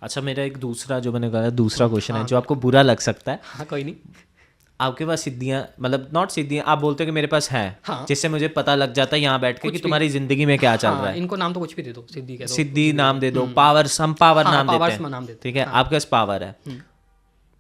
अच्छा, मेरा एक दूसरा जो मैंने कहा दूसरा क्वेश्चन है जो आपको बुरा लग सकता है। हाँ कोई नहीं। आपके पास सिद्धियां, मतलब नॉट सिद्धियां, आप बोलते हो कि मेरे पास है, हाँ। जिससे मुझे पता लग जाता है यहाँ बैठ के कुछ कि भी। तुम्हारी जिंदगी में क्या चल रहा हाँ, है। इनको नाम तो कुछ भी दे दो, सिद्धि कह दो, सिद्धि नाम दे दो, पावर्स, हम पावर हाँ, नाम देते पावर्स हैं, नाम देते ठीक हैं, है, हाँ। आपके पास पावर है।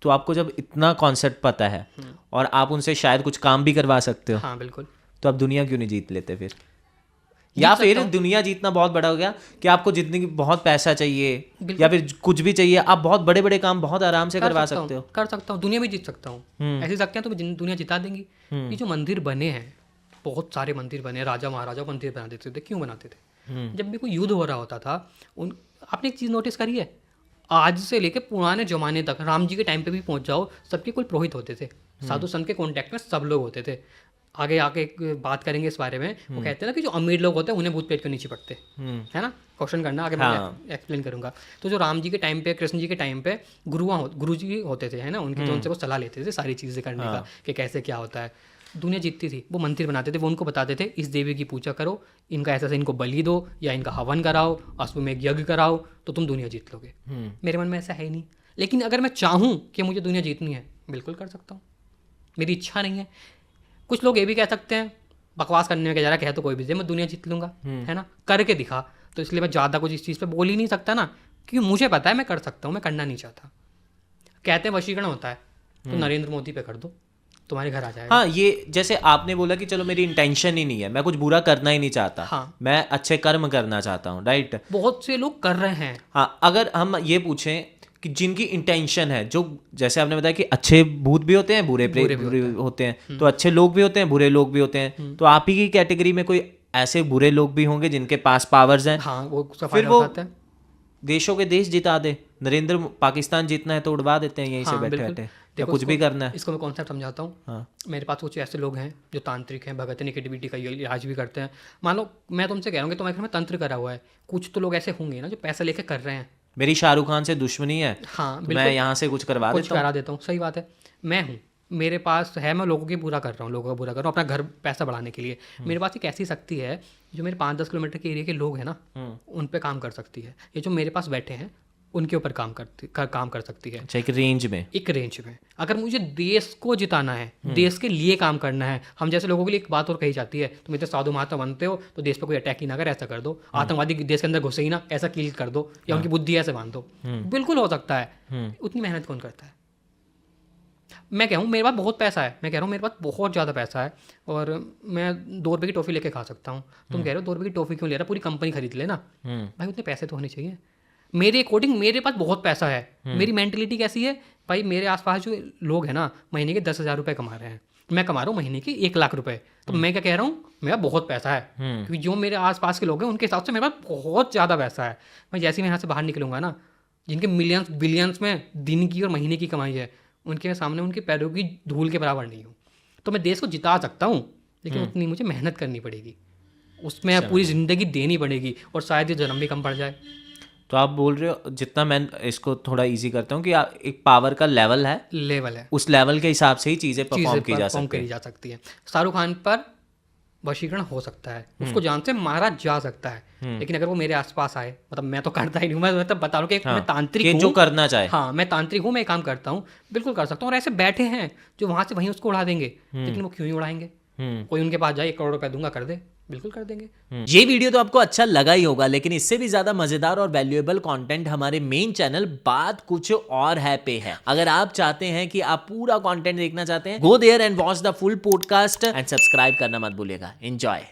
तो आपको जब इतना कॉन्सेप्ट पता है और आप उनसे शायद कुछ काम भी करवा सकते हो, हाँ बिल्कुल। तो आप दुनिया क्यों नहीं जीत लेते फिर? जीत या सकता फिर हूँ। दुनिया जीतना बहुत बड़ा हो गया कि आपको जितनी बहुत पैसा चाहिए बिल्कुल। या फिर कुछ भी चाहिए, आप बहुत बड़े बड़े काम बहुत आराम से करवा सकते हो। कर सकता हूँ, दुनिया भी जीत सकता हूँ। ऐसे सकते हैं तो दुनिया जिता देंगी। ये जो मंदिर बने हैं, बहुत सारे मंदिर बने हैं, राजा महाराजा मंदिर बना देते थे। क्यों बनाते थे? जब भी कोई युद्ध हो रहा होता था, आपने एक चीज़ नोटिस करी है, आज से लेके पुराने जमाने तक, राम जी के टाइम पे भी पहुंच जाओ, सबके कोई पुरोहित होते थे, साधु संत के कांटेक्ट में सब लोग होते थे। आगे आके एक बात करेंगे इस बारे में। वो कहते हैं ना कि जो अमीर लोग होते हैं उन्हें भूत प्रेत क्यों नहीं चिपटते, है ना? क्वेश्चन करना, आगे मैं एक्सप्लेन करूंगा। तो जो राम जी के टाइम पे, कृष्ण जी के टाइम पे गुरु जी होते थे, है ना, उनकी, तो उनसे वो सलाह लेते थे सारी चीज़ें करने का कि कैसे क्या होता है। दुनिया जीतती थी, वो मंदिर बनाते थे, वो उनको बताते थे इस देवी की पूजा करो, इनका ऐसा इनको बलि दो या इनका हवन कराओ, अश्वमेध यज्ञ कराओ, तो तुम दुनिया जीत लोगे। मेरे मन में ऐसा है ही नहीं, लेकिन अगर मैं चाहूँ कि मुझे दुनिया जीतनी है, बिल्कुल कर सकता हूँ। मेरी इच्छा नहीं है। कुछ लोग ये भी कह सकते हैं, बकवास करने में क्या जा रहा है, कह तो कोई भी दे, मैं दुनिया जीत लूँगा, है ना, करके दिखा। तो इसलिए मैं ज़्यादा कुछ इस चीज़ पे बोल ही नहीं सकता ना, क्योंकि मुझे पता है मैं कर सकता हूँ, मैं करना नहीं चाहता। कहते हैं वशीकरण होता है, तो नरेंद्र मोदी पे कर दो, तुम्हारे घर आ जाएगा। हाँ, ये जैसे आपने बोला कि चलो मेरी इंटेंशन ही नहीं है, मैं कुछ बुरा करना ही नहीं चाहता, हाँ। मैं अच्छे कर्म करना चाहता हूँ, राइट। बहुत से लोग कर रहे हैं। हाँ, अगर हम ये पूछें कि जिनकी इंटेंशन है, जो जैसे आपने बताया कि अच्छे भूत भी होते हैं, बुरे होते हैं, तो अच्छे लोग भी होते हैं, बुरे लोग भी होते हैं, तो आप ही की कैटेगरी में कोई ऐसे बुरे लोग भी होंगे जिनके पास पावर्स हैं। हाँ, वो फिर वो देशों के देश जिता दे। नरेंद्र पाकिस्तान जीतना है तो उड़वा देते हैं यहीं से बैठे बैठे, या कुछ भी करना है। इसको मैं कॉन्सेप्ट समझाता हूँ। हाँ। मेरे पास कुछ ऐसे लोग हैं जो तांत्रिक हैं, भगत नेगेटिविटी का इलाज भी करते हैं। मान लो मैं तुमसे कह रहा हूँ कि तुम्हारे घर में तंत्र करा हुआ है, कुछ तो लोग ऐसे होंगे ना जो पैसा लेके कर रहे हैं। मेरी शाहरुख खान से दुश्मनी है, हाँ, तो मैं यहाँ से कुछ करवा देता हूँ। सही बात है। मैं हूँ, मेरे पास है, मैं लोगों की बुरा कर रहा हूँ, लोगों का बुरा कर रहा हूँ अपना घर पैसा बढ़ाने के लिए। मेरे पास एक ऐसी शक्ति है जो मेरे 5-10 किलोमीटर के एरिया के लोग हैं ना, उन पे काम कर सकती है। ये जो मेरे पास बैठे हैं उनके ऊपर काम कर सकती है। अच्छा, एक रेंज में। अगर मुझे देश को जिताना है, देश के लिए काम करना है, हम जैसे लोगों के लिए एक बात और कही जाती है, तुम इतने साधु महात्मा बनते हो तो देश पर कोई अटैक ही ना कर, ऐसा कर दो, आतंकवादी देश के अंदर घुसे ही ना, ऐसा किल कर दो, या उनकी बुद्धि ऐसे बांध दो। बिल्कुल हो सकता है। उतनी मेहनत कौन करता है? मैं कह रहा हूँ मेरे पास बहुत पैसा है, मैं कह रहा हूँ मेरे पास बहुत ज़्यादा पैसा है और मैं 2 रुपये की टॉफ़ी लेके खा सकता हूँ। तुम कह रहे हो 2 रुपये की टॉफ़ी क्यों ले रहा, पूरी कंपनी खरीद लेना। भाई उतने पैसे तो होने चाहिए। मेरे अकॉर्डिंग मेरे पास बहुत पैसा है। मेरी मेंटलिटी कैसी है भाई, मेरे आसपास जो लोग हैं ना महीने के 10,000 रुपये कमा रहे हैं, मैं कमा रहा हूँ महीने के 1 लाख रुपए। तो मैं क्या कह रहा हूँ, मेरा बहुत पैसा है, क्योंकि जो मेरे आसपास के लोग हैं उनके हिसाब से मेरे पास बहुत ज़्यादा पैसा है। मैं जैसे मैं यहाँ से बाहर निकलूंगा ना, जिनके मिलियंस बिलियंस में दिन की और महीने की कमाई है, उनके सामने उनके पैरों की धूल के बराबर नहीं हूँ। तो मैं देश को जिता सकता हूँ, लेकिन उतनी मुझे मेहनत करनी पड़ेगी, उसमें पूरी ज़िंदगी देनी पड़ेगी, और शायद ये जन्म भी कम पड़ जाए। तो आप बोल रहे हो, जितना मैं इसको थोड़ा इजी करता हूँ कि एक पावर का लेवल है, उस लेवल के हिसाब से ही चीज़ें परफॉर्म की जा सकती है। शाहरुख खान पर वशीकरण हो सकता है, उसको जान से मारा जा सकता है, लेकिन अगर वो मेरे आसपास आए, मतलब मैं तो करता ही नहीं हूँ, मैं मतलब बता रहा हूँ कि मैं तांत्रिक हूँ, जो करना चाहे। हाँ, मैं तांत्रिक हूँ, मैं काम करता हूँ, बिल्कुल कर सकता हूँ। और ऐसे बैठे हैं जो वहाँ से वहीं उसको उड़ा देंगे, लेकिन वो क्यों ही उड़ाएंगे? कोई उनके पास जाए 1 करोड़ रुपए दूंगा, कर दे, बिल्कुल कर देंगे। ये वीडियो तो आपको अच्छा लगा ही होगा, लेकिन इससे भी ज्यादा मजेदार और वैल्यूएबल कंटेंट हमारे मेन चैनल बात कुछ और है पे है। अगर आप चाहते हैं कि आप पूरा कंटेंट देखना चाहते हैं, go there and watch the full podcast and subscribe करना मत भूलिएगा। एंजॉय।